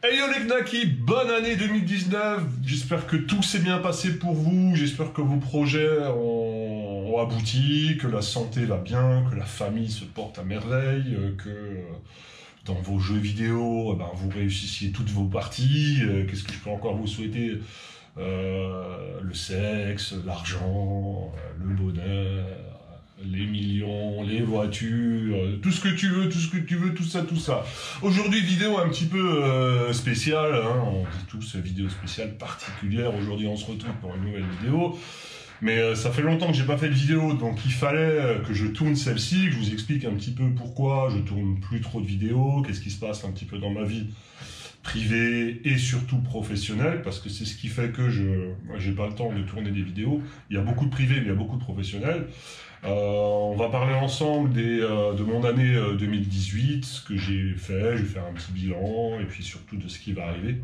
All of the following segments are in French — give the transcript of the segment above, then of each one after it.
Hey yo les Knackis, bonne année 2019, j'espère que tout s'est bien passé pour vous, j'espère que vos projets ont abouti, que la santé va bien, que la famille se porte à merveille, que dans vos jeux vidéo, vous réussissiez toutes vos parties. Qu'est-ce que je peux encore vous souhaiter? Le sexe, l'argent, le bonheur, les millions, les voitures, tout ce que tu veux, tout ça, tout ça. Aujourd'hui, vidéo un petit peu spéciale, hein, on dit tous vidéo spéciale particulière. Aujourd'hui, on se retrouve pour une nouvelle vidéo. Mais ça fait longtemps que j'ai pas fait de vidéo, donc il fallait que je tourne celle-ci, que je vous explique un petit peu pourquoi je tourne plus trop de vidéos, qu'est-ce qui se passe un petit peu dans ma vie privée et surtout professionnelle, parce que c'est ce qui fait que j'ai pas le temps de tourner des vidéos. Il y a beaucoup de privés, mais il y a beaucoup de professionnels. On va parler ensemble de mon année 2018, ce que j'ai fait, je vais faire un petit bilan, et puis surtout de ce qui va arriver.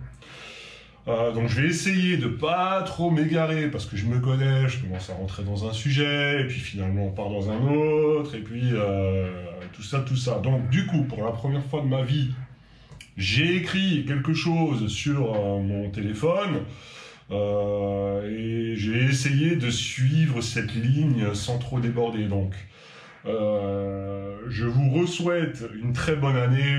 Donc je vais essayer de pas trop m'égarer, parce que je me connais, je commence à rentrer dans un sujet, et puis finalement on part dans un autre, et puis tout ça, tout ça. Donc du coup, pour la première fois de ma vie, j'ai écrit quelque chose sur mon téléphone, et j'ai essayé de suivre cette ligne sans trop déborder. Donc, je vous souhaite une très bonne année.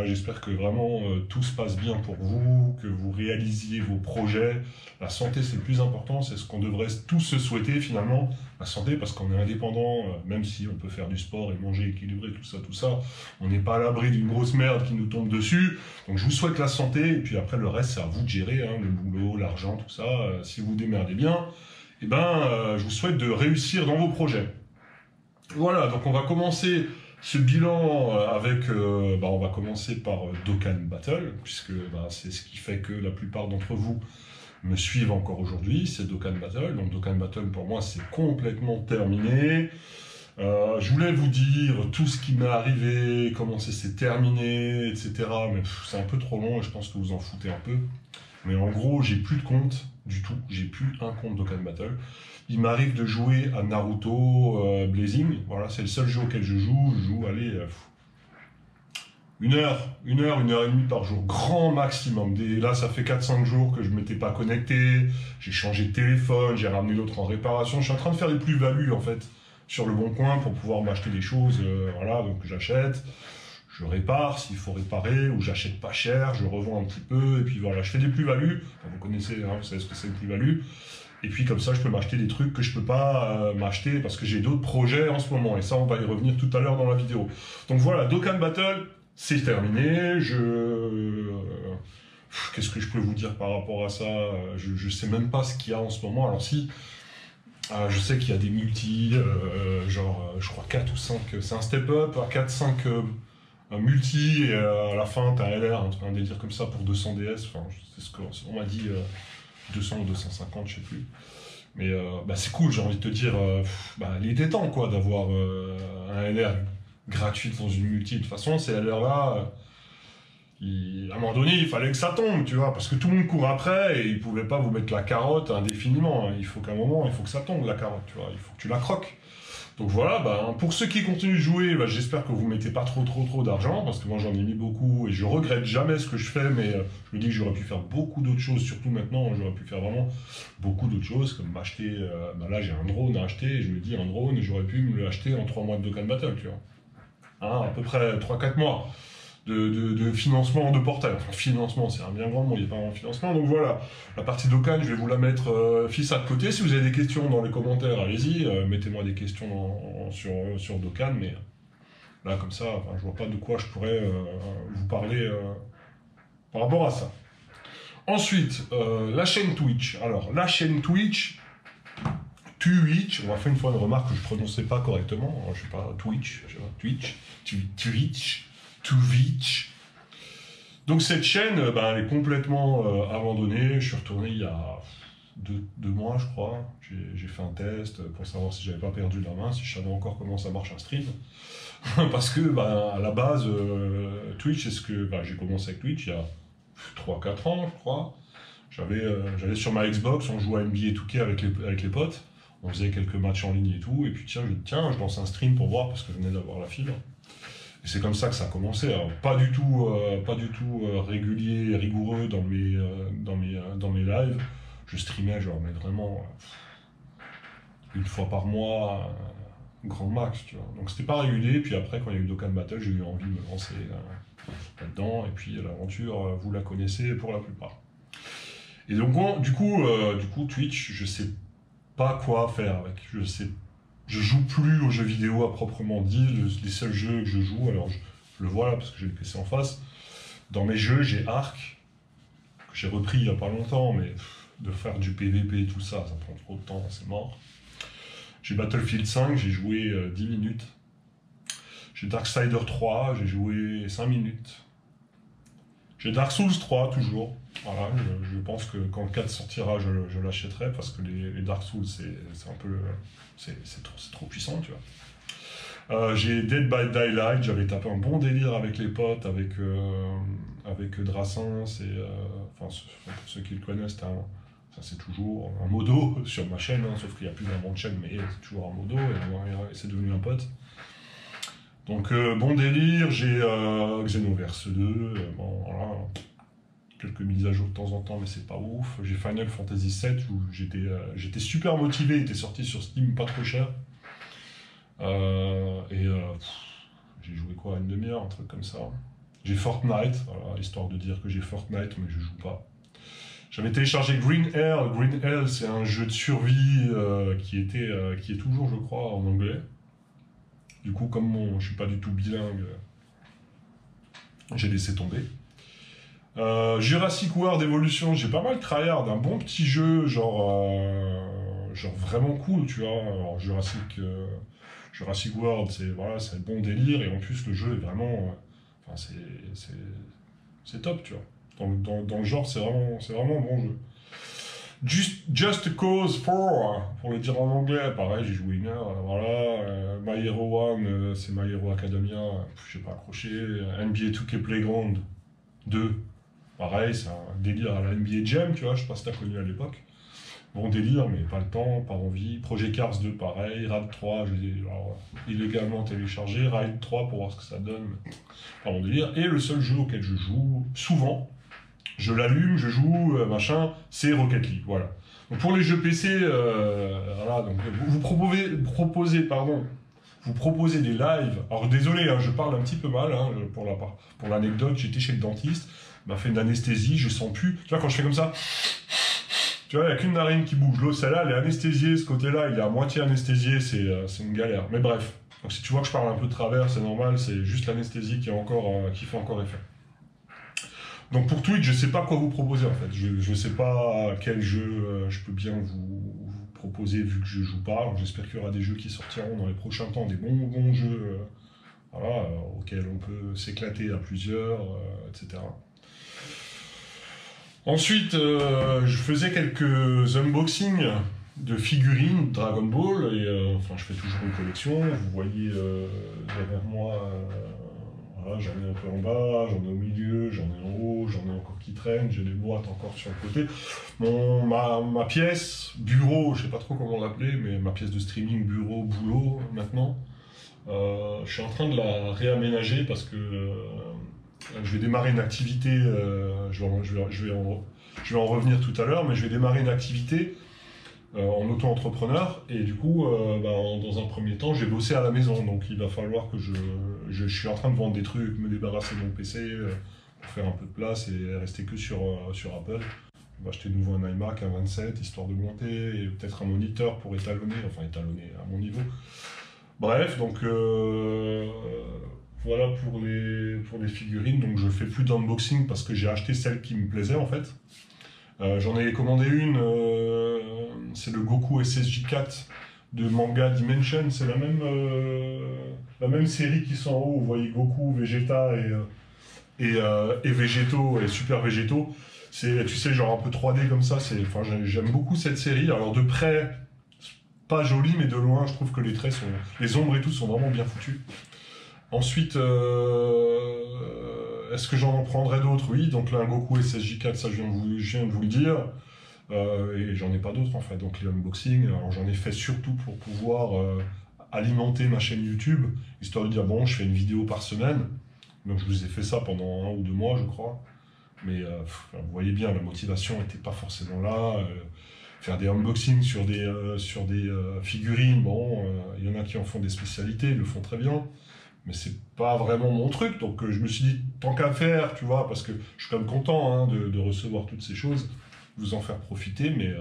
J'espère que vraiment tout se passe bien pour vous, que vous réalisiez vos projets. La santé, c'est le plus important, c'est ce qu'on devrait tous se souhaiter finalement. La santé, parce qu'on est indépendant, même si on peut faire du sport et manger équilibré, tout ça, on n'est pas à l'abri d'une grosse merde qui nous tombe dessus. Donc je vous souhaite la santé, et puis après le reste, c'est à vous de gérer, hein, le boulot, l'argent, tout ça. Si vous démerdez bien, je vous souhaite de réussir dans vos projets. Voilà, donc on va commencer ce bilan on va commencer par Dokkan Battle, puisque c'est ce qui fait que la plupart d'entre vous me suivent encore aujourd'hui, c'est Dokkan Battle. Donc Dokkan Battle pour moi c'est complètement terminé. Je voulais vous dire tout ce qui m'est arrivé, comment ça s'est terminé, etc. Mais c'est un peu trop long et je pense que vous en foutez un peu. Mais en gros, j'ai plus de compte du tout, j'ai plus un compte Dokkan Battle. Il m'arrive de jouer à Naruto Blazing, voilà, c'est le seul jeu auquel je joue, allez, une heure et demie par jour, grand maximum. Là, ça fait 4-5 jours que je ne m'étais pas connecté, j'ai changé de téléphone, j'ai ramené l'autre en réparation, je suis en train de faire des plus-values en fait, sur le bon coin pour pouvoir m'acheter des choses, voilà, donc j'achète. Je répare s'il faut réparer, ou j'achète pas cher, je revends un petit peu, et puis voilà, je fais des plus-values. Enfin, vous connaissez, hein, vous savez ce que c'est une plus-value. Et puis comme ça, je peux m'acheter des trucs que je peux pas m'acheter parce que j'ai d'autres projets en ce moment. Et ça, on va y revenir tout à l'heure dans la vidéo. Donc voilà, Dokkan Battle, c'est terminé. Qu'est-ce que je peux vous dire par rapport à ça? Je sais même pas ce qu'il y a en ce moment. Alors si, je sais qu'il y a des multis, je crois 4 ou 5, c'est un step-up à 4-5... un multi, et à la fin t'as un LR, un délire comme ça pour 200 DS, enfin c'est ce qu'on m'a dit, 200 ou 250, je sais plus. Mais c'est cool, j'ai envie de te dire, il était temps quoi d'avoir un LR gratuit dans une multi. De toute façon, ces LR là, à un moment donné, il fallait que ça tombe, tu vois, parce que tout le monde court après et ils pouvaient pas vous mettre la carotte indéfiniment. Il faut qu'à un moment, il faut que ça tombe la carotte, tu vois, il faut que tu la croques. Donc voilà, pour ceux qui continuent de jouer, j'espère que vous mettez pas trop d'argent, parce que moi j'en ai mis beaucoup et je regrette jamais ce que je fais, mais je me dis que j'aurais pu faire beaucoup d'autres choses, surtout maintenant, j'aurais pu faire vraiment beaucoup d'autres choses, comme m'acheter, là j'ai un drone à acheter, et je me dis un drone, j'aurais pu me l'acheter en 3 mois de Dokkan Battle, tu vois. Hein, à peu près 3-4 mois de financement de portail. Enfin, financement, c'est un bien grand mot, il n'y a pas un financement. Donc voilà, la partie Dokkan, je vais vous la mettre fissa de côté. Si vous avez des questions dans les commentaires, allez-y, mettez-moi des questions sur Dokkan, mais là, comme ça, je vois pas de quoi je pourrais vous parler par rapport à ça. Ensuite, la chaîne Twitch. Alors, la chaîne Twitch, on m'a fait une fois une remarque que je ne prononçais pas correctement. Je ne sais pas, Twitch. Donc cette chaîne, elle est complètement abandonnée. Je suis retourné il y a 2 mois, je crois. J'ai fait un test pour savoir si j'avais pas perdu la main, si je savais encore comment ça marche un stream. Parce que à la base, Twitch, c'est ce que j'ai commencé avec Twitch il y a 3-4 ans, je crois. J'allais sur ma Xbox, on jouait à NBA 2K avec les potes. On faisait quelques matchs en ligne et tout. Et puis tiens, je lance un stream pour voir parce que je venais d'avoir la fibre. Et c'est comme ça que ça a commencé. Alors, pas du tout régulier et rigoureux dans mes lives. Je streamais genre mais vraiment une fois par mois, grand max, tu vois. Donc c'était pas régulier, puis après quand il y a eu Dokkan Battle, j'ai eu envie de me lancer là-dedans, et puis l'aventure, vous la connaissez pour la plupart. Et donc du coup Twitch, je sais pas quoi faire avec. Je joue plus aux jeux vidéo à proprement dit. Les seuls jeux que je joue, alors je le vois là parce que j'ai le PC en face. Dans mes jeux, j'ai Ark, que j'ai repris il y a pas longtemps, mais de faire du PVP et tout ça, ça prend trop de temps, c'est mort. J'ai Battlefield 5, j'ai joué 10 minutes. J'ai Darksider 3, j'ai joué 5 minutes. J'ai Dark Souls 3 toujours. Voilà, je pense que quand le 4 sortira, je l'achèterai parce que les Dark Souls, c'est un peu. C'est trop puissant, tu vois. J'ai Dead by Daylight, j'avais tapé un bon délire avec les potes, avec Drassens et. Pour ceux qui le connaissent, c'est toujours un modo sur ma chaîne, hein, sauf qu'il n'y a plus vraiment de chaîne, mais c'est toujours un modo et c'est devenu un pote. Donc bon délire, j'ai Xenoverse 2, bon voilà, quelques mises à jour de temps en temps, mais c'est pas ouf. J'ai Final Fantasy 7 où j'étais super motivé, il était sorti sur Steam pas trop cher. J'ai joué quoi, une demi-heure, un truc comme ça. J'ai Fortnite, voilà, histoire de dire que j'ai Fortnite, mais je joue pas. J'avais téléchargé Green Hell. Green Hell, c'est un jeu de survie qui est toujours, je crois, en anglais. Du coup, comme je suis pas du tout bilingue, j'ai laissé tomber. Jurassic World Evolution, j'ai pas mal tryhard, un bon petit jeu, genre vraiment cool, tu vois. Alors, Jurassic World, c'est un bon délire, et en plus, le jeu est vraiment... c'est top, tu vois. Dans le genre, c'est vraiment un bon jeu. Just Cause 4, pour le dire en anglais, pareil, j'ai joué une heure, voilà. My Hero 1, c'est My Hero Academia, j'ai pas accroché. NBA 2K Playground 2, pareil, c'est un délire à la NBA Jam, tu vois, je sais pas si t'as connu à l'époque. Bon délire, mais pas le temps, pas envie. Project Cars 2, pareil. Ride 3, je l'ai illégalement téléchargé. Ride 3 pour voir ce que ça donne, pas bon délire. Et le seul jeu auquel je joue souvent, je l'allume, je joue, machin, c'est Rocket League, voilà. Donc pour les jeux PC, voilà, donc vous proposez des lives. Alors désolé, hein, je parle un petit peu mal, hein, pour l'anecdote, j'étais chez le dentiste, il m'a fait une anesthésie, je sens plus. Tu vois, quand je fais comme ça, tu vois, il n'y a qu'une narine qui bouge. L'autre, celle-là, elle est anesthésiée, ce côté-là, il est à moitié anesthésié, c'est une galère. Mais bref, donc si tu vois que je parle un peu de travers, c'est normal, c'est juste l'anesthésie qui fait encore effet. Donc pour Twitch, je sais pas quoi vous proposer en fait. Je sais pas quel jeu je peux bien vous proposer vu que je joue pas. Alors j'espère qu'il y aura des jeux qui sortiront dans les prochains temps, des bons jeux voilà, auxquels on peut s'éclater à plusieurs, etc. Ensuite, je faisais quelques unboxings de figurines Dragon Ball et je fais toujours une collection. Vous voyez derrière moi. Voilà, j'en ai un peu en bas, j'en ai au milieu, j'en ai en haut, j'en ai encore qui traînent, j'ai des boîtes encore sur le côté. Ma pièce, bureau, je sais pas trop comment l'appeler, mais ma pièce de streaming, bureau, boulot maintenant, je suis en train de la réaménager parce que je vais démarrer une activité, je vais en revenir tout à l'heure, mais je vais démarrer une activité en auto-entrepreneur et du coup dans un premier temps j'ai bossé à la maison, donc il va falloir que je suis en train de vendre des trucs, me débarrasser de mon PC pour faire un peu de place et rester que sur Apple. Je vais acheter de nouveau un iMac, un 27 histoire de monter et peut-être un moniteur pour étalonner à mon niveau. Bref, donc voilà pour les figurines. Donc je fais plus d'unboxing parce que j'ai acheté celle qui me plaisait en fait. J'en ai commandé une, c'est le Goku SSJ4 de Manga Dimension, c'est la même série qui sont en haut, vous voyez Goku, Vegeta et Végétaux et Super Végétaux. C'est, tu sais, genre un peu 3D comme ça, j'aime beaucoup cette série. Alors de près, pas joli, mais de loin, je trouve que les traits les ombres et tout sont vraiment bien foutus. Ensuite, est-ce que j'en prendrai d'autres? Oui, donc là, un Goku SSJ4, ça je viens de vous le dire. Et j'en ai pas d'autres en fait, donc les unboxings, alors j'en ai fait surtout pour pouvoir alimenter ma chaîne YouTube, histoire de dire, bon, je fais une vidéo par semaine. Donc je vous ai fait ça pendant 1 ou 2 mois, je crois. Mais vous voyez bien, la motivation n'était pas forcément là. Faire des unboxings sur des figurines, bon, il y en a qui en font des spécialités, ils le font très bien. Mais c'est pas vraiment mon truc, donc je me suis dit, tant qu'à faire, tu vois, parce que je suis quand même content hein, de recevoir toutes ces choses, vous en faire profiter, mais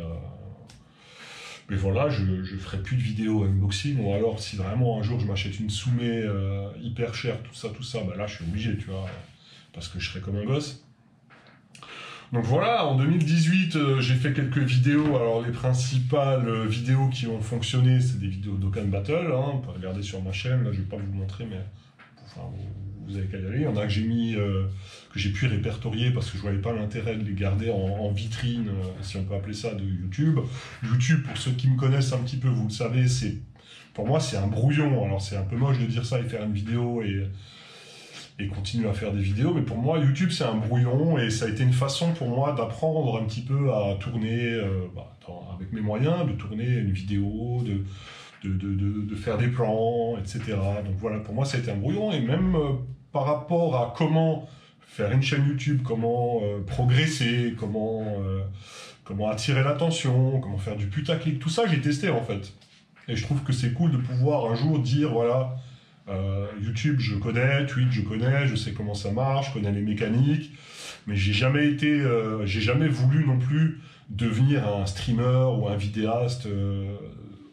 voilà, je ferai plus de vidéos unboxing, ou alors si vraiment un jour je m'achète une Soumé hyper chère, tout ça, bah là je suis obligé, tu vois, parce que je serai comme un gosse. Donc voilà, en 2018, j'ai fait quelques vidéos. Alors les principales vidéos qui ont fonctionné, c'est des vidéos d'Okkan Battle. Hein, on peut regarder sur ma chaîne, là je vais pas vous montrer, mais enfin, vous avez qu'à y aller. Il y en a que j'ai mis, que j'ai pu répertorier parce que je voyais pas l'intérêt de les garder en vitrine, si on peut appeler ça, de YouTube. YouTube, pour ceux qui me connaissent un petit peu, vous le savez, pour moi c'est un brouillon. Alors c'est un peu moche de dire ça et faire une vidéo et continuer à faire des vidéos, mais pour moi, YouTube, c'est un brouillon, et ça a été une façon pour moi d'apprendre un petit peu à tourner, avec mes moyens, de tourner une vidéo, de faire des plans, etc. Donc voilà, pour moi, ça a été un brouillon, et même par rapport à comment faire une chaîne YouTube, comment progresser, comment attirer l'attention, comment faire du putaclic, tout ça, j'ai testé, en fait. Et je trouve que c'est cool de pouvoir un jour dire, voilà, YouTube, je connais, Twitch, je connais, je sais comment ça marche, je connais les mécaniques, mais j'ai jamais voulu non plus devenir un streamer ou un vidéaste,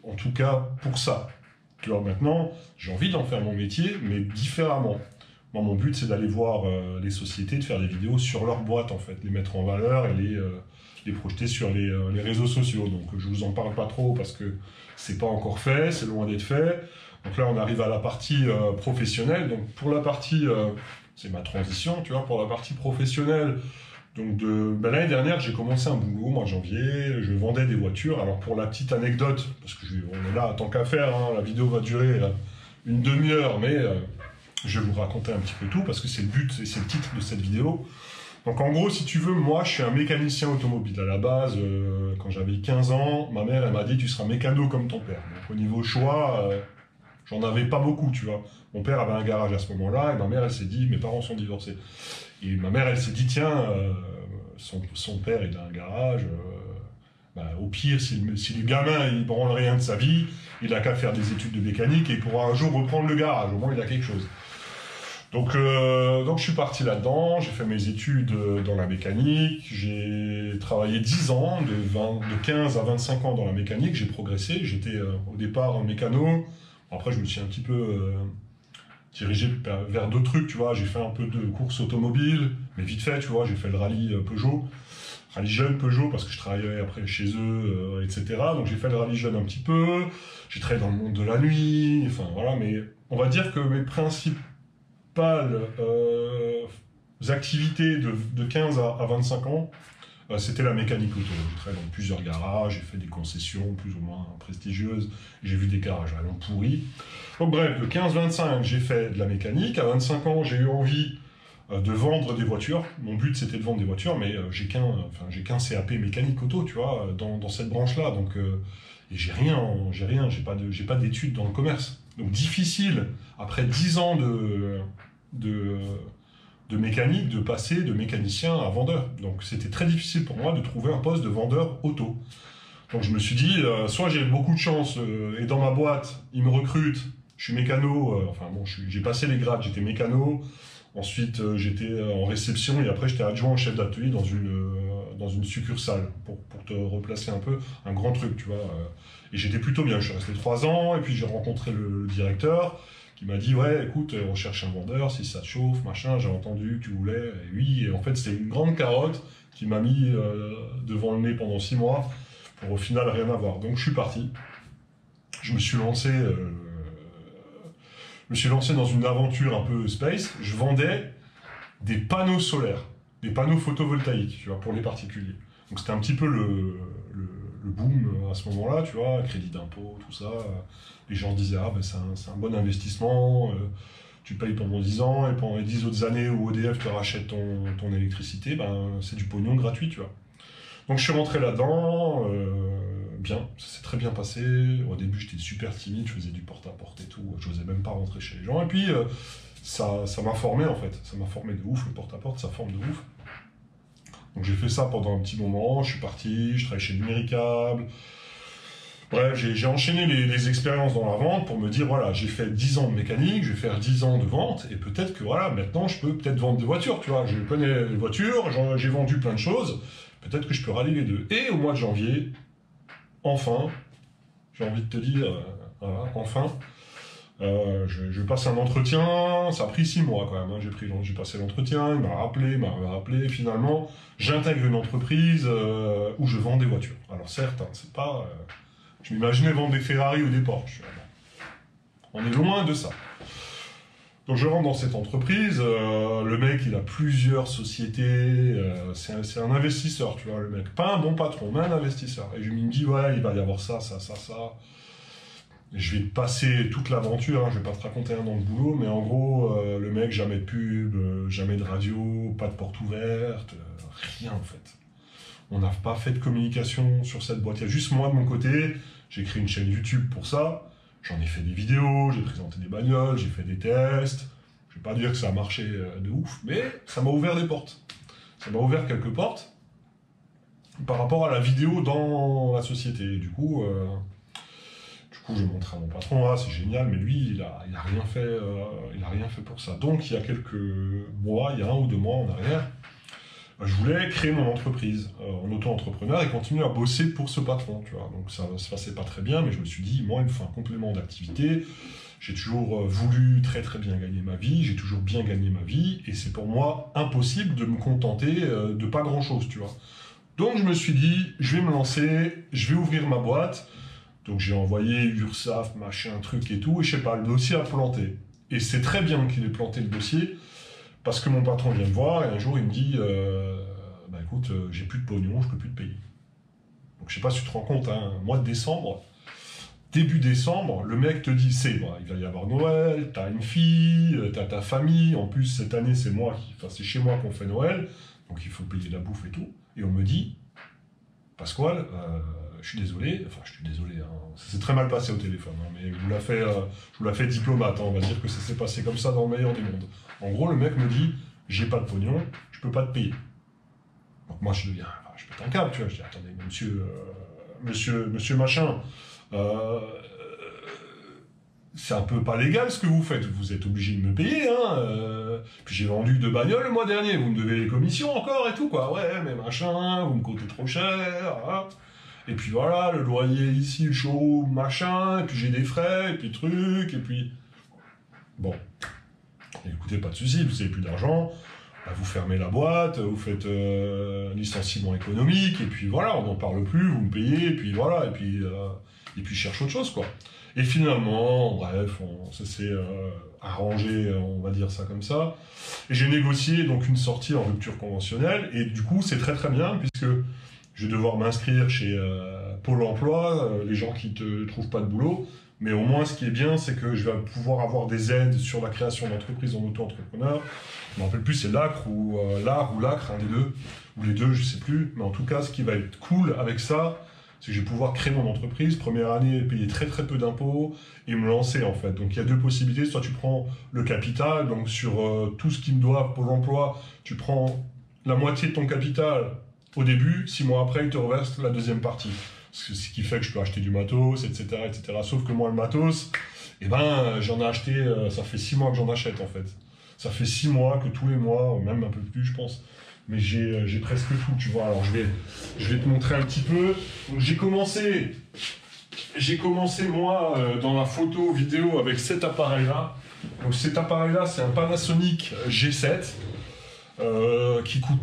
en tout cas pour ça. Tu vois, maintenant, j'ai envie d'en faire mon métier, mais différemment. Moi, mon but, c'est d'aller voir les sociétés, de faire des vidéos sur leur boîte, en fait, les mettre en valeur et les projeter sur les réseaux sociaux. Donc, je vous en parle pas trop parce que c'est pas encore fait, c'est loin d'être fait. Donc là, on arrive à la partie professionnelle. Donc pour la partie, c'est ma transition, tu vois, pour la partie professionnelle. Donc l'année dernière, j'ai commencé un boulot, moi, en janvier, je vendais des voitures. Alors pour la petite anecdote, parce que on est là, tant qu'à faire, hein, la vidéo va durer une demi-heure, mais je vais vous raconter un petit peu tout, parce que c'est le but, et c'est le titre de cette vidéo. Donc en gros, si tu veux, moi, je suis un mécanicien automobile. À la base, quand j'avais 15 ans, ma mère, elle m'a dit, tu seras mécano comme ton père. Donc au niveau choix... j'en avais pas beaucoup, tu vois. Mon père avait un garage à ce moment-là, et ma mère, elle s'est dit, mes parents sont divorcés. Et ma mère, elle s'est dit, tiens, son père, il a un garage, au pire, si le gamin, il branle rien de sa vie, il a qu'à faire des études de mécanique, et il pourra un jour reprendre le garage, au moins il a quelque chose. Donc je suis parti là-dedans, j'ai fait mes études dans la mécanique, j'ai travaillé 10 ans, de 15 à 25 ans dans la mécanique, j'ai progressé, j'étais au départ en mécano. Après, je me suis un petit peu dirigé vers d'autres trucs, tu vois. J'ai fait un peu de course automobile, mais vite fait, tu vois. J'ai fait le rallye Peugeot, rallye jeune Peugeot, parce que je travaillais après chez eux, etc. Donc j'ai fait le rallye jeune un petit peu. J'ai travaillé dans le monde de la nuit, enfin voilà. Mais on va dire que mes principales activités de 15 à 25 ans, c'était la mécanique auto. J'ai travaillé dans plusieurs garages, j'ai fait des concessions plus ou moins prestigieuses, j'ai vu des garages vraiment pourris. Donc bref, de 15-25, j'ai fait de la mécanique. À 25 ans, j'ai eu envie de vendre des voitures. Mon but, c'était de vendre des voitures, mais j'ai qu'un CAP mécanique auto, tu vois, dans cette branche-là. Donc, et j'ai pas d'études dans le commerce. Donc difficile, après 10 ans de mécanique, de passer de mécanicien à vendeur. Donc c'était très difficile pour moi de trouver un poste de vendeur auto. Donc je me suis dit, soit j'ai beaucoup de chance, et dans ma boîte, ils me recrutent, je suis mécano, j'ai passé les grades, j'étais mécano, ensuite j'étais en réception, et après j'étais adjoint au chef d'atelier dans une succursale, pour te replacer un peu, un grand truc, tu vois. Et j'étais plutôt bien, je suis resté 3 ans, et puis j'ai rencontré le directeur, qui m'a dit, ouais, écoute, on cherche un vendeur, si ça te chauffe, machin, j'ai entendu que tu voulais, et oui, et en fait, c'était une grande carotte qui m'a mis devant le nez pendant 6 mois, pour au final rien avoir. Donc je suis parti, je me suis lancé dans une aventure un peu space, je vendais des panneaux solaires, des panneaux photovoltaïques, tu vois, pour les particuliers. Donc c'était un petit peu le boom à ce moment-là, tu vois, crédit d'impôt, tout ça. Les gens se disaient, ah ben c'est un bon investissement, tu payes pendant 10 ans, et pendant les 10 autres années où EDF te rachète ton électricité, ben c'est du pognon gratuit, tu vois. Donc je suis rentré là-dedans, bien, ça s'est très bien passé. Au début, j'étais super timide, je faisais du porte-à-porte et tout, je n'osais même pas rentrer chez les gens. Et puis, ça m'a formé en fait, ça m'a formé de ouf, le porte-à-porte, ça forme de ouf. Donc j'ai fait ça pendant un petit moment, je suis parti, je travaillais chez Numéricable. Bref, j'ai enchaîné les expériences dans la vente pour me dire, voilà, j'ai fait 10 ans de mécanique, je vais faire 10 ans de vente, et peut-être que voilà, maintenant je peux peut-être vendre des voitures, tu vois. Je connais les voitures, j'ai vendu plein de choses, peut-être que je peux rallier les deux. Et au mois de janvier, enfin, j'ai envie de te dire, voilà, enfin, je passe un entretien, ça a pris 6 mois quand même, hein, j'ai passé l'entretien, il m'a rappelé, et finalement, j'intègre une entreprise où je vends des voitures. Alors certes, hein, c'est pas... je m'imaginais vendre des Ferrari ou des Porsche. On est loin de ça. Donc je rentre dans cette entreprise, le mec il a plusieurs sociétés, c'est un investisseur, tu vois, le mec. Pas un bon patron, mais un investisseur. Et je me dis, ouais, il va y avoir ça. Et je vais te passer toute l'aventure, hein, je vais pas te raconter un an de boulot, mais en gros, le mec, jamais de pub, jamais de radio, pas de porte ouverte, rien en fait. On n'a pas fait de communication sur cette boîte. Il y a juste moi de mon côté, j'ai créé une chaîne YouTube pour ça. J'en ai fait des vidéos, j'ai présenté des bagnoles, j'ai fait des tests. Je ne vais pas dire que ça a marché de ouf, mais ça m'a ouvert des portes. Ça m'a ouvert quelques portes par rapport à la vidéo dans la société. Du coup, je montrais à mon patron, ah, c'est génial, mais lui, il a rien fait pour ça. Donc, il y a quelques mois, il y a 1 ou 2 mois en arrière, je voulais créer mon entreprise en auto-entrepreneur et continuer à bosser pour ce patron, tu vois. Donc ça ne se passait pas très bien, mais je me suis dit, moi, il me faut un complément d'activité. J'ai toujours voulu très très bien gagner ma vie, j'ai toujours bien gagné ma vie, et c'est pour moi impossible de me contenter de pas grand-chose, tu vois. Donc je me suis dit, je vais me lancer, je vais ouvrir ma boîte. Donc j'ai envoyé URSSAF, machin, truc et tout, et je sais pas, le dossier a planté. Et c'est très bien qu'il ait planté le dossier, parce que mon patron vient me voir et un jour il me dit bah écoute, j'ai plus de pognon, je peux plus te payer. Donc je sais pas si tu te rends compte, hein, mois de décembre, début décembre, le mec te dit bah, il va y avoir Noël, t'as une fille, t'as ta famille, en plus cette année c'est chez moi qu'on fait Noël, donc il faut payer la bouffe et tout. Et on me dit, Pasquale, je suis désolé, hein, ça s'est très mal passé au téléphone, hein, mais je vous la fais diplomate, hein, on va dire que ça s'est passé comme ça dans le meilleur des mondes. En gros, le mec me dit, j'ai pas de pognon, je peux pas te payer. Donc moi, je pète un câble, tu vois, je dis, attendez, monsieur machin, c'est un peu pas légal ce que vous faites, vous êtes obligé de me payer, hein. Puis j'ai vendu 2 bagnoles le mois dernier, vous me devez les commissions encore et tout, quoi. Ouais, mais machin, vous me coûtez trop cher, hein. Et puis voilà, le loyer ici, le showroom, machin, et puis j'ai des frais, et puis truc, et puis... Bon. Écoutez, pas de souci, vous n'avez plus d'argent, bah, vous fermez la boîte, vous faites un licenciement économique, et puis voilà, on n'en parle plus, vous me payez, et puis voilà, et puis je cherche autre chose, quoi. Et finalement, bref, ça s'est arrangé, on va dire ça comme ça. Et j'ai négocié donc une sortie en rupture conventionnelle, et du coup, c'est très très bien, puisque je vais devoir m'inscrire chez Pôle emploi, les gens qui ne trouvent pas de boulot. Mais au moins, ce qui est bien, c'est que je vais pouvoir avoir des aides sur la création d'entreprises en auto-entrepreneur. Je ne me rappelle plus, c'est l'ACRE ou l'ACRE, un des deux, ou les deux, je ne sais plus. Mais en tout cas, ce qui va être cool avec ça, c'est que je vais pouvoir créer mon entreprise. Première année, payer très très peu d'impôts et me lancer en fait. Donc il y a 2 possibilités. Soit tu prends le capital, donc sur tout ce qui me doit Pôle emploi, tu prends la moitié de ton capital au début, 6 mois après, il te reverse la deuxième partie. Ce qui fait que je peux acheter du matos, etc., etc. Sauf que moi, le matos, j'en ai acheté, ça fait 6 mois que j'en achète, en fait. Ça fait 6 mois que tous les mois, même un peu plus, je pense, mais j'ai presque tout, tu vois. Alors, je vais te montrer un petit peu. Donc, j'ai commencé, moi, dans la photo vidéo avec cet appareil-là. Donc, cet appareil-là, c'est un Panasonic G7 qui coûte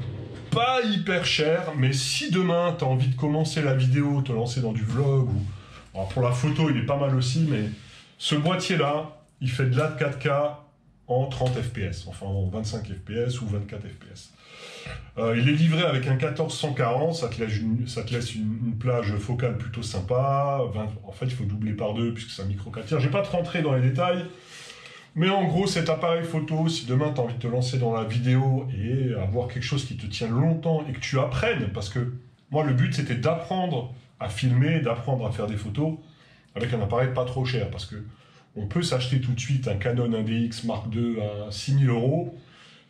pas hyper cher, mais si demain tu as envie de commencer la vidéo, te lancer dans du vlog, alors pour la photo il est pas mal aussi, mais ce boîtier là, il fait de la 4K en 30 fps, enfin en 25 fps ou 24 fps. Il est livré avec un 1440, ça te laisse une plage focale plutôt sympa, en fait il faut doubler par 2 puisque c'est un micro 4 tiers, je vais pas te rentrer dans les détails. Mais en gros, cet appareil photo, si demain tu as envie de te lancer dans la vidéo et avoir quelque chose qui te tient longtemps et que tu apprennes, parce que moi le but c'était d'apprendre à filmer, d'apprendre à faire des photos avec un appareil pas trop cher. Parce que on peut s'acheter tout de suite un Canon 1DX Mark II à 6 000 €.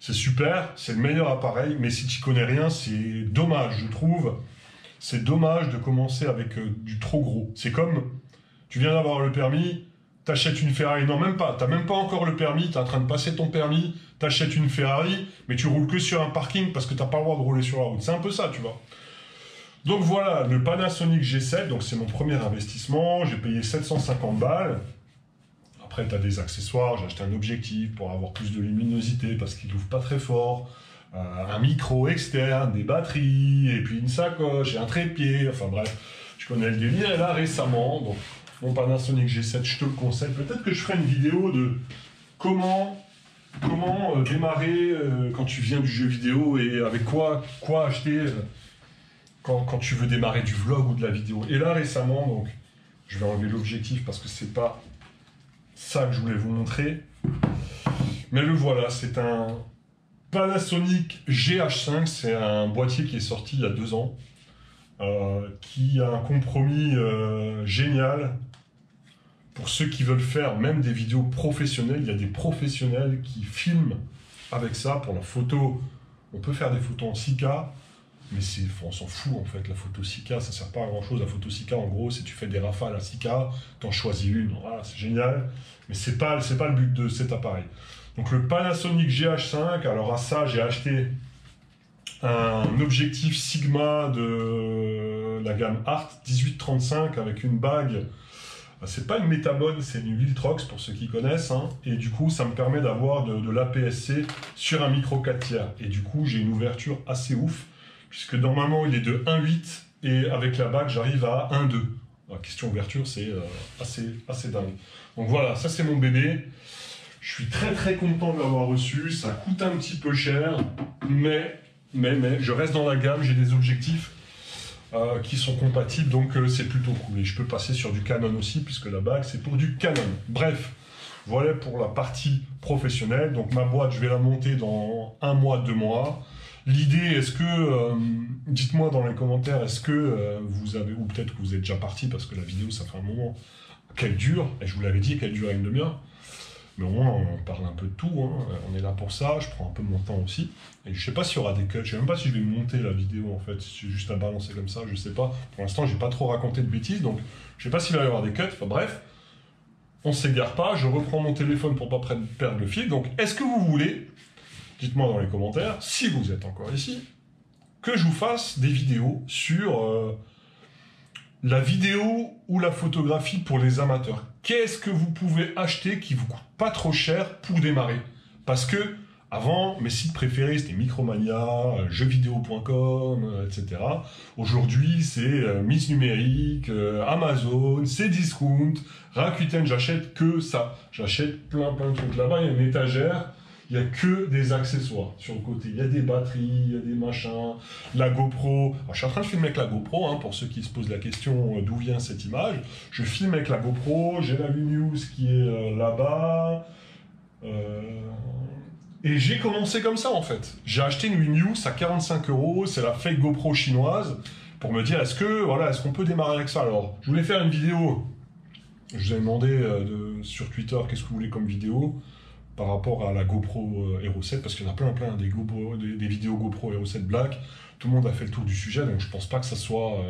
C'est super, c'est le meilleur appareil, mais si tu connais rien, c'est dommage, je trouve. C'est dommage de commencer avec du trop gros. C'est comme, tu viens d'avoir le permis, t'achètes une Ferrari. Non, même pas, t'as même pas encore le permis, t'es en train de passer ton permis, t'achètes une Ferrari, mais tu roules que sur un parking parce que t'as pas le droit de rouler sur la route. C'est un peu ça, tu vois. Donc voilà, le Panasonic G7, donc c'est mon premier investissement, j'ai payé 750 balles. Après, tu as des accessoires, j'ai acheté un objectif pour avoir plus de luminosité parce qu'il n'ouvre pas très fort, un micro externe, des batteries, et puis une sacoche, et un trépied, enfin bref, je connais le délire. Et là, récemment, donc, mon Panasonic G7, je te le conseille. Peut-être que je ferai une vidéo de comment démarrer quand tu viens du jeu vidéo et avec quoi acheter quand tu veux démarrer du vlog ou de la vidéo. Et là, récemment, donc, je vais enlever l'objectif parce que c'est pas ça que je voulais vous montrer, mais le voilà, c'est un Panasonic GH5, c'est un boîtier qui est sorti il y a 2 ans, qui a un compromis génial pour ceux qui veulent faire même des vidéos professionnelles. Il y a des professionnels qui filment avec ça pour la photo. On peut faire des photos en 6K, mais on s'en fout en fait, la photo 6K, ça sert pas à grand chose. La photo 6K, en gros, c'est tu fais des rafales à 6K, t'en choisis une, voilà, c'est génial, mais c'est pas le but de cet appareil. Donc le Panasonic GH5, alors à ça, j'ai acheté un objectif Sigma de la gamme Art 18-35 avec une bague. C'est pas une Métabone, c'est une Viltrox pour ceux qui connaissent, hein. Et du coup, ça me permet d'avoir de l'APS-C sur un micro 4 tiers. Et du coup, j'ai une ouverture assez ouf, puisque normalement il est de 1,8 et avec la bague j'arrive à 1,2. La question ouverture, c'est assez dingue. Donc voilà, ça c'est mon bébé. Je suis très très content de l'avoir reçu. Ça coûte un petit peu cher, mais je reste dans la gamme. J'ai des objectifs qui sont compatibles, donc c'est plutôt cool. Et je peux passer sur du Canon aussi, puisque la bague c'est pour du Canon. Bref, voilà pour la partie professionnelle. Donc ma boîte, je vais la monter dans 1 mois, 2 mois. L'idée, est-ce que, dites-moi dans les commentaires, est-ce que vous avez, ou peut-être que vous êtes déjà parti parce que la vidéo ça fait un moment qu'elle dure, et je vous l'avais dit qu'elle durait 1 demi-heure, mais au moins on parle un peu de tout, hein. On est là pour ça, je prends un peu mon temps aussi, et je sais pas s'il y aura des cuts, je sais même pas si je vais monter la vidéo en fait, si c'est juste à balancer comme ça, je sais pas, pour l'instant j'ai pas trop raconté de bêtises, donc je sais pas s'il va y avoir des cuts, enfin bref, on s'égare pas, je reprends mon téléphone pour pas perdre le fil, donc est-ce que vous voulez, dites-moi dans les commentaires, si vous êtes encore ici, que je vous fasse des vidéos sur la vidéo ou la photographie pour les amateurs. Qu'est-ce que vous pouvez acheter qui vous coûte pas trop cher pour démarrer? Parce que avant, mes sites préférés, c'était Micromania, jeuxvideo.com, etc. Aujourd'hui, c'est Miss Numérique, Amazon, Cdiscount, Rakuten, j'achète que ça. J'achète plein de trucs. Là-bas, il y a une étagère. Il n'y a que des accessoires sur le côté. Il y a des batteries, il y a des machins, la GoPro. Alors, je suis en train de filmer avec la GoPro, hein, pour ceux qui se posent la question d'où vient cette image. Je filme avec la GoPro, j'ai la News qui est là-bas. Et j'ai commencé comme ça en fait. J'ai acheté une News à 45 €, c'est la fake GoPro chinoise, pour me dire est-ce qu'on peut démarrer avec ça. Alors, je voulais faire une vidéo. Je vous ai demandé sur Twitter qu'est-ce que vous voulez comme vidéo par rapport à la GoPro Hero 7, parce qu'il y en a plein des vidéos GoPro Hero 7 Black. Tout le monde a fait le tour du sujet, donc je pense pas que ça soit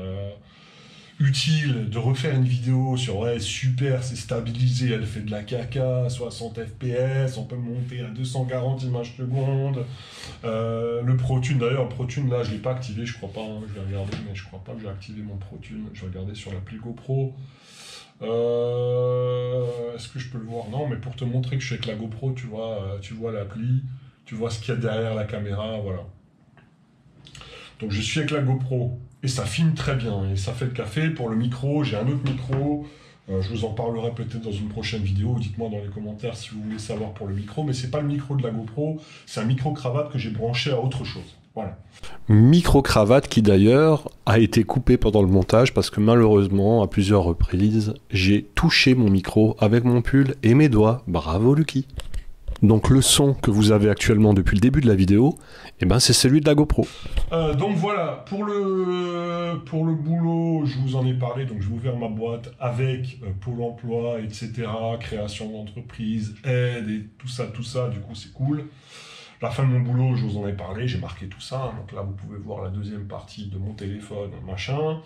utile de refaire une vidéo sur ouais super, c'est stabilisé, elle fait de la caca, 60 fps, on peut monter à 240 images secondes. Le ProTune, d'ailleurs, le ProTune là je l'ai pas activé, je crois pas, hein, je vais regarder, mais je crois pas que j'ai activé mon ProTune. Je vais regarder sur l'appli GoPro. Est-ce que je peux le voir? Non, mais pour te montrer que je suis avec la GoPro, tu vois l'appli, tu vois ce qu'il y a derrière la caméra, voilà. Donc je suis avec la GoPro et ça filme très bien et ça fait le café. Pour le micro, j'ai un autre micro, je vous en parlerai peut-être dans une prochaine vidéo. Dites-moi dans les commentaires si vous voulez savoir pour le micro, mais c'est pas le micro de la GoPro, c'est un micro-cravate que j'ai branché à autre chose. Voilà. Micro-cravate qui d'ailleurs a été coupé pendant le montage parce que malheureusement, à plusieurs reprises, j'ai touché mon micro avec mon pull et mes doigts. Bravo Lucky! Donc le son que vous avez actuellement depuis le début de la vidéo, eh ben, c'est celui de la GoPro. Donc voilà, pour le boulot, je vous en ai parlé, donc je vais ouvrir ma boîte avec Pôle emploi, etc., création d'entreprise, aide et tout ça, du coup c'est cool. La fin de mon boulot, je vous en ai parlé, j'ai marqué tout ça, donc là vous pouvez voir la deuxième partie de mon téléphone, machin.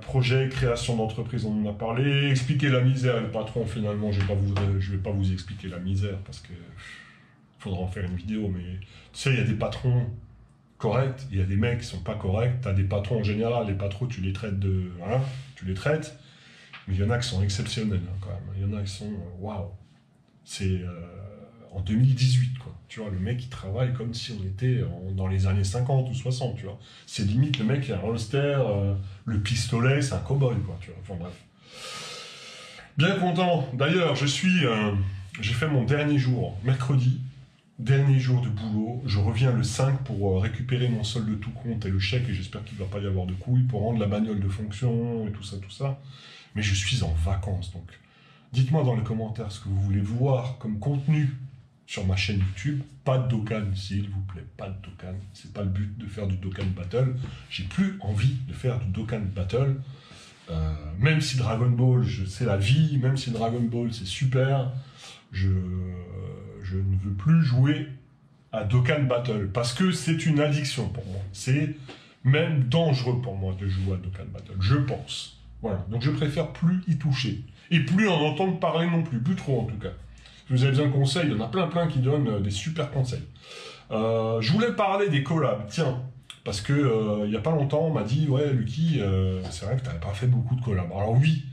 Projet, création d'entreprise, on en a parlé. Expliquer la misère et le patron, finalement, je vais pas vous expliquer la misère parce que faudra en faire une vidéo, mais tu sais, il y a des patrons corrects, il y a des mecs qui sont pas corrects, tu as des patrons en général, les patrons, tu les traites voilà, tu les traites, mais il y en a qui sont exceptionnels, hein, quand même. Il y en a qui sont, waouh, c'est en 2018, quoi. Tu vois, le mec, il travaille comme si on était dans les années 50 ou 60, tu vois. C'est limite, le mec, il a un holster, le pistolet, c'est un cow-boy, quoi, tu vois. Enfin, bref. Bien content. D'ailleurs, j'ai fait mon dernier jour, mercredi, dernier jour de boulot. Je reviens le 5 pour récupérer mon solde de tout compte et le chèque, et j'espère qu'il ne va pas y avoir de couilles, pour rendre la bagnole de fonction et tout ça, tout ça. Mais je suis en vacances, donc dites-moi dans les commentaires ce que vous voulez voir comme contenu sur ma chaîne YouTube. Pas de Dokkan, s'il vous plaît, pas de Dokkan. C'est pas le but de faire du Dokkan Battle. J'ai plus envie de faire du Dokkan Battle. Même si Dragon Ball, c'est la vie, même si Dragon Ball, c'est super, je ne veux plus jouer à Dokkan Battle, parce que c'est une addiction pour moi. C'est même dangereux pour moi de jouer à Dokkan Battle, je pense. Voilà, donc je préfère plus y toucher. Et plus en entendre parler non plus, plus trop en tout cas. Si vous avez besoin de conseils, il y en a plein qui donnent des super conseils. Je voulais parler des collabs, tiens, parce que il y a pas longtemps, on m'a dit, ouais, Lucky, c'est vrai que tu n'avais pas fait beaucoup de collabs. Alors oui,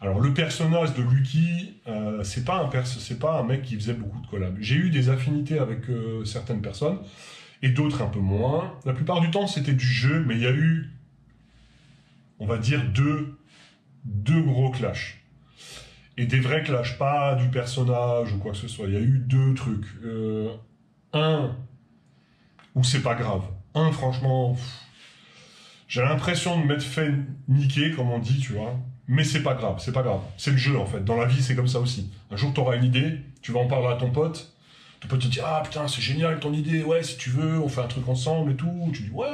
alors le personnage de Lucky, c'est pas un mec qui faisait beaucoup de collabs. J'ai eu des affinités avec certaines personnes, et d'autres un peu moins. La plupart du temps, c'était du jeu, mais il y a eu, on va dire, deux gros clashs. Et des vrais clashs, pas du personnage ou quoi que ce soit. Il y a eu deux trucs. Un, où c'est pas grave. Un, franchement, j'ai l'impression de m'être fait niquer, comme on dit, tu vois. Mais c'est pas grave, c'est pas grave. C'est le jeu, en fait. Dans la vie, c'est comme ça aussi. Un jour, tu auras une idée, tu vas en parler à ton pote. Ton pote te dit, ah putain, c'est génial ton idée, ouais, si tu veux, on fait un truc ensemble et tout. Tu dis, ouais,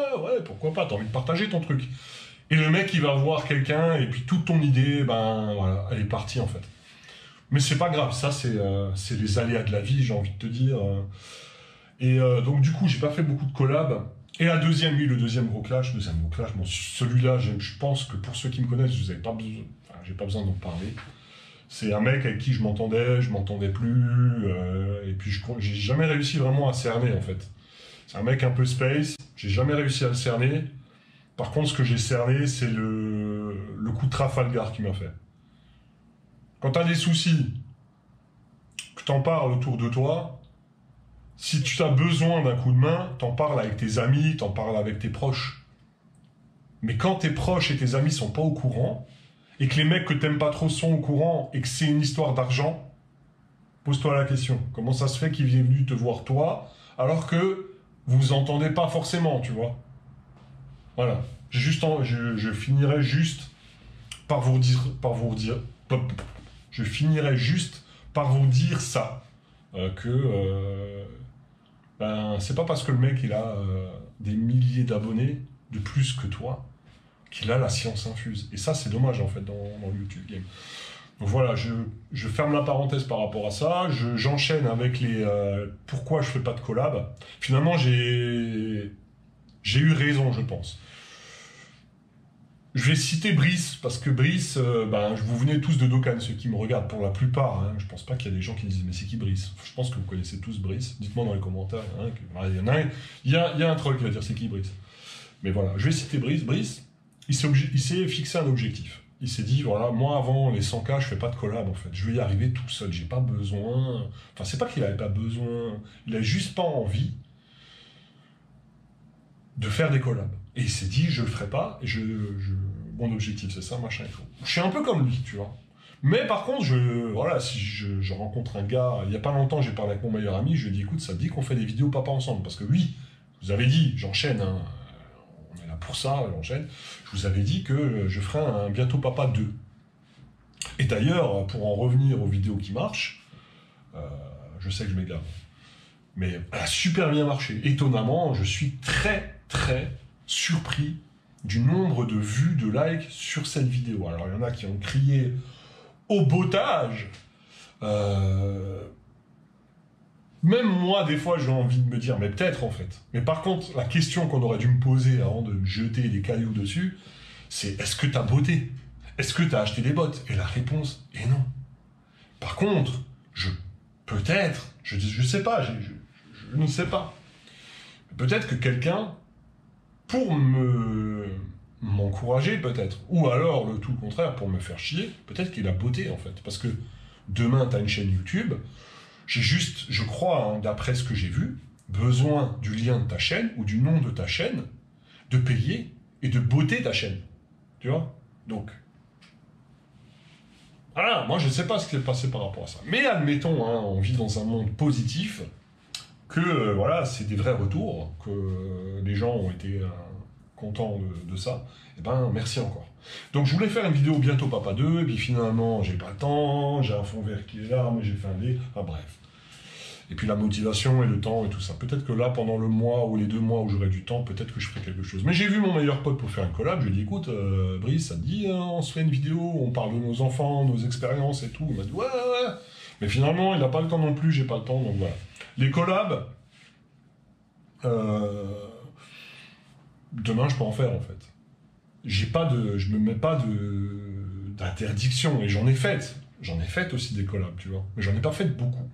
pourquoi pas, t'as envie de partager ton truc. Et le mec, il va voir quelqu'un, et puis toute ton idée, ben voilà, elle est partie en fait. Mais c'est pas grave, ça c'est les aléas de la vie, j'ai envie de te dire. Donc du coup, j'ai pas fait beaucoup de collabs. Et le deuxième gros clash, bon, celui-là, je pense que pour ceux qui me connaissent, j'ai pas besoin d'en parler. C'est un mec avec qui je m'entendais plus, et puis j'ai jamais réussi vraiment à cerner en fait. C'est un mec un peu space, j'ai jamais réussi à le cerner. Par contre, ce que j'ai cerné, c'est le coup de Trafalgar qui m'a fait. Quand tu as des soucis, que tu en parles autour de toi, si tu as besoin d'un coup de main, tu en parles avec tes amis, tu en parles avec tes proches. Mais quand tes proches et tes amis sont pas au courant, et que les mecs que t'aimes pas trop sont au courant, et que c'est une histoire d'argent, pose-toi la question. Comment ça se fait qu'il est venu te voir toi, alors que vous vous entendez pas forcément, tu vois? Voilà, je finirai juste par vous dire ça, c'est pas parce que le mec il a des milliers d'abonnés de plus que toi qu'il a la science infuse. Et ça c'est dommage en fait dans le YouTube Game. Donc voilà, je ferme la parenthèse par rapport à ça, j'enchaîne avec les pourquoi je fais pas de collab. Finalement j'ai eu raison, je pense. Je vais citer Brice, parce que Brice, vous venez tous de Dokkan, ceux qui me regardent pour la plupart. Hein, je pense pas qu'il y a des gens qui disent, mais c'est qui Brice? Je pense que vous connaissez tous Brice. Dites-moi dans les commentaires. Il y a un troll qui va dire c'est qui Brice. Mais voilà, je vais citer Brice. Brice, il s'est fixé un objectif. Il s'est dit, voilà, moi avant les 100K, je fais pas de collab en fait. Je vais y arriver tout seul, j'ai pas besoin. Enfin, c'est pas qu'il avait pas besoin, il a juste pas envie de faire des collabs. Et il s'est dit, je le ferai pas, et mon objectif c'est ça, machin et tout. Je suis un peu comme lui, tu vois. Mais par contre, si je rencontre un gars, il y a pas longtemps, j'ai parlé avec mon meilleur ami, je lui ai dit, écoute, ça te dit qu'on fait des vidéos papa ensemble? Parce que oui, je vous avais dit, j'enchaîne, hein, on est là pour ça, j'enchaîne. Je vous avais dit que je ferai un bientôt papa 2. Et d'ailleurs, pour en revenir aux vidéos qui marchent, Je sais que je m'égare. Mais elle a super bien marché. Étonnamment, je suis très, très surpris du nombre de vues, de likes sur cette vidéo. Alors, il y en a qui ont crié au bottage. Même moi, des fois, j'ai envie de me dire, mais peut-être, en fait. Mais par contre, la question qu'on aurait dû me poser avant de me jeter des cailloux dessus, c'est, est-ce que t'as botté? Est-ce que t'as acheté des bottes? Et la réponse est non. Par contre, peut-être, je sais pas, je ne sais pas. Peut-être que quelqu'un, pour m'encourager peut-être, ou alors le tout contraire, pour me faire chier, peut-être qu'il a botté en fait. Parce que demain, tu as une chaîne YouTube, j'ai juste, je crois, hein, d'après ce que j'ai vu, besoin du lien de ta chaîne, ou du nom de ta chaîne, de payer et de botter ta chaîne. Tu vois? Donc, voilà, moi je ne sais pas ce qui s'est passé par rapport à ça. Mais admettons, hein, on vit dans un monde positif, que voilà, c'est des vrais retours, que les gens ont été contents de ça, et ben merci encore. Donc je voulais faire une vidéo bientôt Papa 2, et puis finalement j'ai pas le temps, j'ai un fond vert qui est là, mais j'ai fait un dé, enfin bref. Et puis la motivation et le temps et tout ça. Peut-être que là, pendant le mois ou les 2 mois où j'aurai du temps, peut-être que je ferai quelque chose. Mais j'ai vu mon meilleur pote pour faire une collab, je lui ai dit, écoute, Brice, ça te dit, on se fait une vidéo, on parle de nos enfants, nos expériences et tout. Il m'a dit, ouais, ouais, ouais. Mais finalement, il n'a pas le temps non plus, j'ai pas le temps, donc voilà. Les collabs, demain je peux en faire en fait. Je me mets pas d'interdiction, et j'en ai fait aussi des collabs, tu vois, mais j'en ai pas fait beaucoup.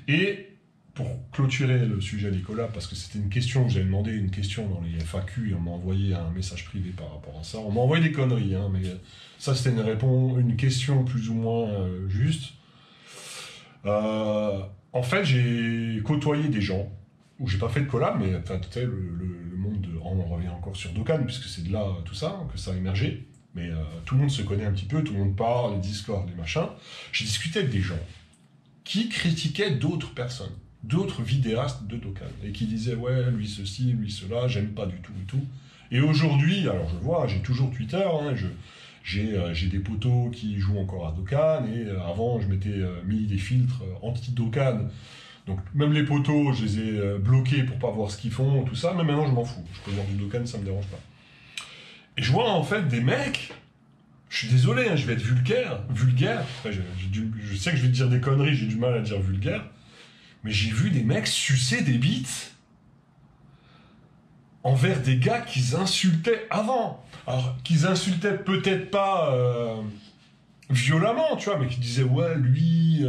Et pour clôturer le sujet des collabs, parce que c'était une question que j'avais demandé, une question dans les FAQ, et on m'a envoyé un message privé par rapport à ça. On m'a envoyé des conneries, hein, mais ça c'était une question plus ou moins juste. En fait, j'ai côtoyé des gens où j'ai pas fait de collab, mais enfin, tu sais, le monde, on revient encore sur Dokkan, puisque c'est de là tout ça, que ça a émergé. Mais tout le monde se connaît un petit peu, tout le monde parle, les Discord, les machins. J'ai discuté avec des gens qui critiquaient d'autres personnes, d'autres vidéastes de Dokkan, et qui disaient, ouais, lui ceci, lui cela, j'aime pas du tout et tout. Et aujourd'hui, alors je vois, j'ai toujours Twitter, hein, j'ai des potos qui jouent encore à Dokkan, et avant je m'étais mis des filtres anti-Dokkan. Donc même les potos, je les ai bloqués pour pas voir ce qu'ils font, tout ça, mais maintenant je m'en fous. Je peux voir du Dokkan, ça me dérange pas. Et je vois en fait des mecs, je suis désolé, hein, je vais être vulgaire. Après, je sais que je vais te dire des conneries, j'ai du mal à dire vulgaire, mais j'ai vu des mecs sucer des bites envers des gars qu'ils insultaient avant. Alors, qu'ils insultaient peut-être pas violemment, tu vois, mais qui disaient, ouais, lui,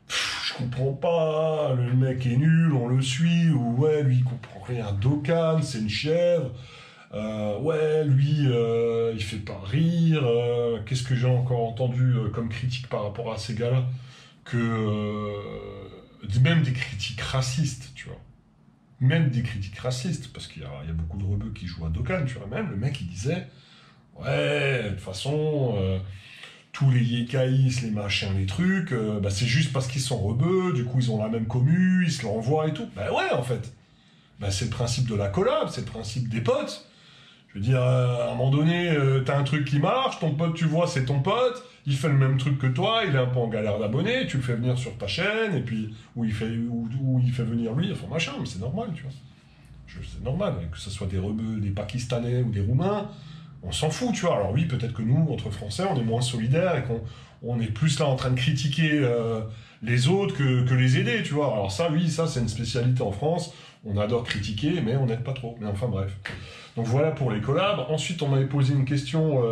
je comprends pas, le mec est nul, on le suit, ou ouais, lui, il comprend rien à Dokkan, c'est une chèvre. Ouais, lui, il fait pas rire. Qu'est-ce que j'ai encore entendu comme critique par rapport à ces gars-là? Même des critiques racistes, tu vois. Même des critiques racistes, parce qu'il y a beaucoup de rebeux qui jouent à Dokkan, tu vois. Même le mec, il disait, ouais, de toute façon, tous les yekaïs, les machins, les trucs, bah, c'est juste parce qu'ils sont rebeux, du coup, ils ont la même commu, ils se l'envoient et tout. Bah ouais, en fait. Bah, c'est le principe de la collab, c'est le principe des potes. Je veux dire, à un moment donné, t'as un truc qui marche, ton pote, tu vois, c'est ton pote, il fait le même truc que toi, il est un peu en galère d'abonnés, tu le fais venir sur ta chaîne, et puis, où il fait venir lui, enfin machin, mais c'est normal, tu vois. C'est normal, que ce soit des rebeux, des Pakistanais ou des Roumains, on s'en fout, tu vois. Alors oui, peut-être que nous, entre Français, on est moins solidaires et qu'on est plus là en train de critiquer les autres que les aider, tu vois. Alors ça, oui, ça, c'est une spécialité en France. On adore critiquer, mais on n'aide pas trop. Mais enfin, bref. Donc voilà pour les collabs. Ensuite, on m'avait posé une question.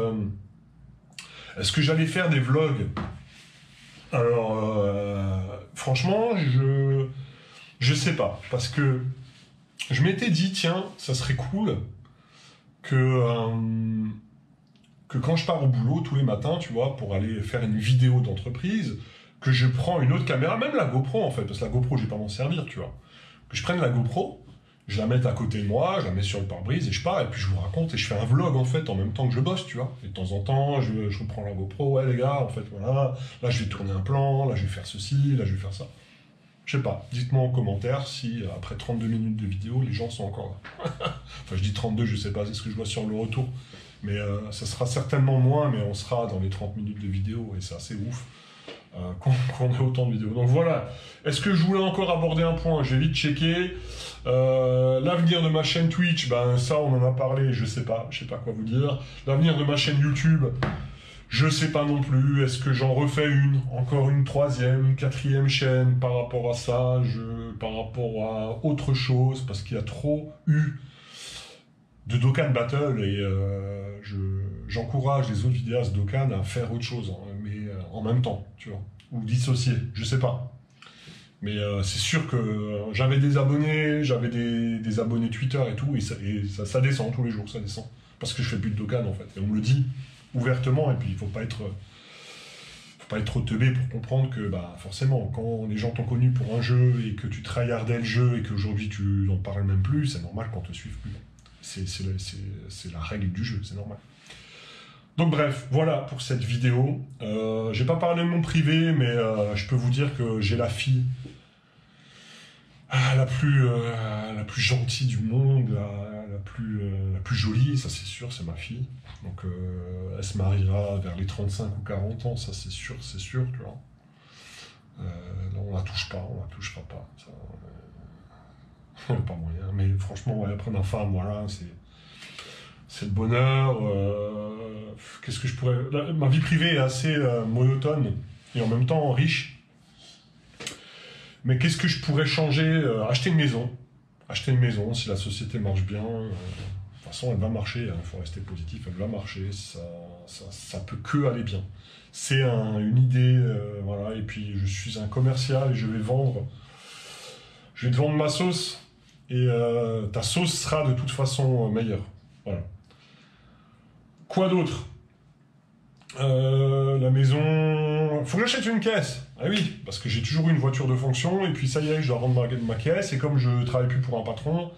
Est-ce que j'allais faire des vlogs? Alors, franchement, je sais pas. Parce que je m'étais dit, tiens, ça serait cool que quand je pars au boulot tous les matins, tu vois, pour aller faire une vidéo d'entreprise, que je prends une autre caméra, même la GoPro en fait, parce que la GoPro, je vais pas m'en servir, tu vois. Que je prenne la GoPro, je la mette à côté de moi, je la mets sur le pare-brise et je pars, et puis je vous raconte, et je fais un vlog en fait, en même temps que je bosse, tu vois. Et de temps en temps, je reprends la GoPro, ouais les gars, en fait, voilà, là je vais tourner un plan, là je vais faire ceci, là je vais faire ça. Je sais pas, dites-moi en commentaire si après 32 minutes de vidéo, les gens sont encore là. Enfin, je dis 32, je sais pas, c'est ce que je vois sur le retour. Mais ça sera certainement moins, mais on sera dans les 30 minutes de vidéo, et c'est assez ouf. qu'on ait autant de vidéos. Donc voilà. Est-ce que je voulais encore aborder un point? Je vais vite checker. L'avenir de ma chaîne Twitch, ben ça on en a parlé, je sais pas quoi vous dire. L'avenir de ma chaîne YouTube, je sais pas non plus. Est-ce que j'en refais encore une troisième, quatrième chaîne par rapport à ça, par rapport à autre chose, parce qu'il y a trop eu de Dokkan Battle et j'encourage les autres vidéastes Dokkan à faire autre chose, hein, mais en même temps, tu vois, ou dissocier, je sais pas. Mais c'est sûr que j'avais des abonnés, j'avais des abonnés Twitter et tout, et ça descend tous les jours, ça descend. Parce que je fais plus de Dokkan en fait, et on me le dit ouvertement, et puis il faut pas être trop teubé pour comprendre que bah, forcément, quand les gens t'ont connu pour un jeu et que tu tryhardais le jeu et qu'aujourd'hui tu n'en parles même plus, c'est normal qu'on te suive plus. C'est la règle du jeu, c'est normal. Donc bref, voilà pour cette vidéo. J'ai pas parlé de mon privé, mais je peux vous dire que j'ai la fille la plus gentille du monde, la plus jolie, ça c'est sûr, c'est ma fille. Donc elle se mariera vers les 35 ou 40 ans, ça c'est sûr, tu vois. Là on la touchera pas. Ça, pas moyen, mais franchement, ouais, après ma femme, voilà, c'est le bonheur. Qu'est-ce que je pourrais... Ma vie privée est assez monotone et en même temps riche. Mais qu'est-ce que je pourrais changer? Acheter une maison. Acheter une maison, si la société marche bien. De toute façon, elle va marcher, il faut rester positif, elle va marcher. Ça peut que aller bien. C'est une idée, voilà. Et puis, je suis un commercial et je vais te vendre ma sauce. Et ta sauce sera de toute façon meilleure. Voilà. Quoi d'autre? La maison... Faut que j'achète une caisse. Ah oui, parce que j'ai toujours eu une voiture de fonction, et puis ça y est, je dois rendre ma caisse, et comme je travaille plus pour un patron,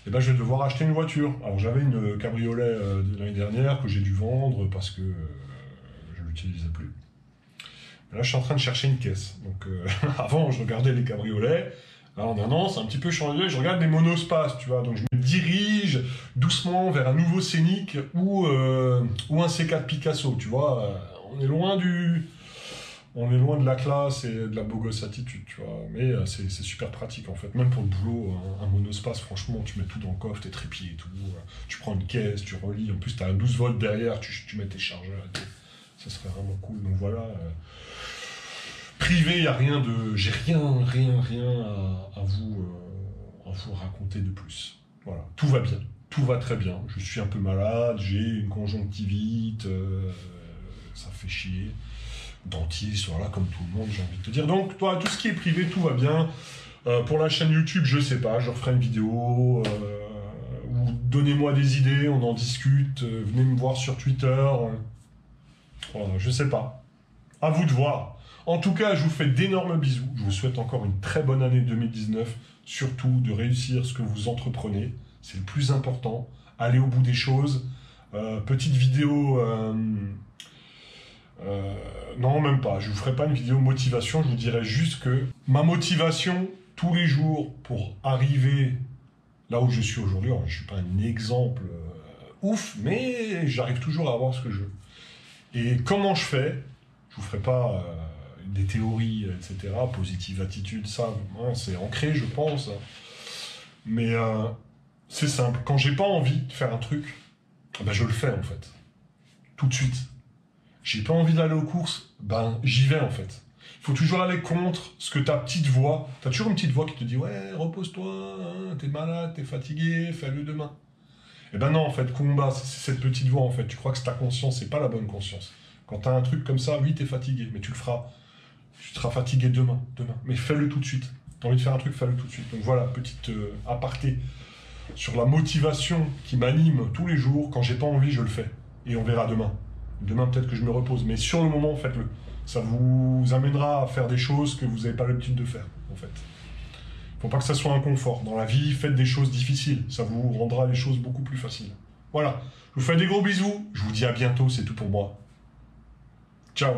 eh ben, je vais devoir acheter une voiture. Alors j'avais une cabriolet de l'année dernière que j'ai dû vendre parce que je ne l'utilisais plus. Là, je suis en train de chercher une caisse. Donc avant, je regardais les cabriolets. Là, en un an, c'est un petit peu changé. Je regarde les monospaces, tu vois. Donc, je me dirige doucement vers un nouveau Scénic ou un C4 Picasso, tu vois. On est loin de la classe et de la beau gosse attitude, tu vois. Mais c'est super pratique, en fait. Même pour le boulot, un monospace, franchement, tu mets tout dans le coffre, tes trépieds et tout. Tu prends une caisse, tu relis. En plus, tu as un 12 volts derrière, tu mets tes chargeurs et tout. Ça serait vraiment cool. Donc, voilà. Privé, il n'y a rien de... J'ai rien à vous raconter de plus. Voilà, tout va bien, tout va très bien. Je suis un peu malade, j'ai une conjonctivite, ça fait chier. Dentiste, voilà, comme tout le monde, j'ai envie de te dire. Donc, toi, tout ce qui est privé, tout va bien. Pour la chaîne YouTube, je sais pas, je referai une vidéo, ou donnez-moi des idées, on en discute, venez me voir sur Twitter. Voilà, je sais pas. À vous de voir. En tout cas, je vous fais d'énormes bisous. Je vous souhaite encore une très bonne année 2019. Surtout de réussir ce que vous entreprenez. C'est le plus important. Allez au bout des choses. Petite vidéo... non, même pas. Je ne vous ferai pas une vidéo motivation. Je vous dirai juste que ma motivation, tous les jours, pour arriver là où je suis aujourd'hui, je ne suis pas un exemple ouf, mais j'arrive toujours à avoir ce que je veux. Et comment je fais? Je ne vous ferai pas... des théories, etc., positive attitude, ça, hein, c'est ancré, je pense. Mais c'est simple. Quand j'ai pas envie de faire un truc, ben je le fais, en fait. Tout de suite. J'ai pas envie d'aller aux courses, ben j'y vais, en fait. Il faut toujours aller contre ce que ta petite voix... T'as toujours une petite voix qui te dit « Ouais, repose-toi, hein, t'es malade, t'es fatigué, fais-le demain. » Eh ben non, en fait, combat, c'est cette petite voix, en fait. Tu crois que c'est ta conscience, c'est pas la bonne conscience. Quand t'as un truc comme ça, oui, t'es fatigué, mais tu le feras. Tu seras fatigué demain. Mais fais-le tout de suite. T'as envie de faire un truc, fais-le tout de suite. Donc voilà, petite aparté sur la motivation qui m'anime tous les jours. Quand j'ai pas envie, je le fais. Et on verra demain. Demain, peut-être que je me repose. Mais sur le moment, faites-le. Ça vous amènera à faire des choses que vous n'avez pas l'habitude de faire, en fait. Faut pas que ça soit un confort. Dans la vie, faites des choses difficiles. Ça vous rendra les choses beaucoup plus faciles. Voilà. Je vous fais des gros bisous. Je vous dis à bientôt. C'est tout pour moi. Ciao.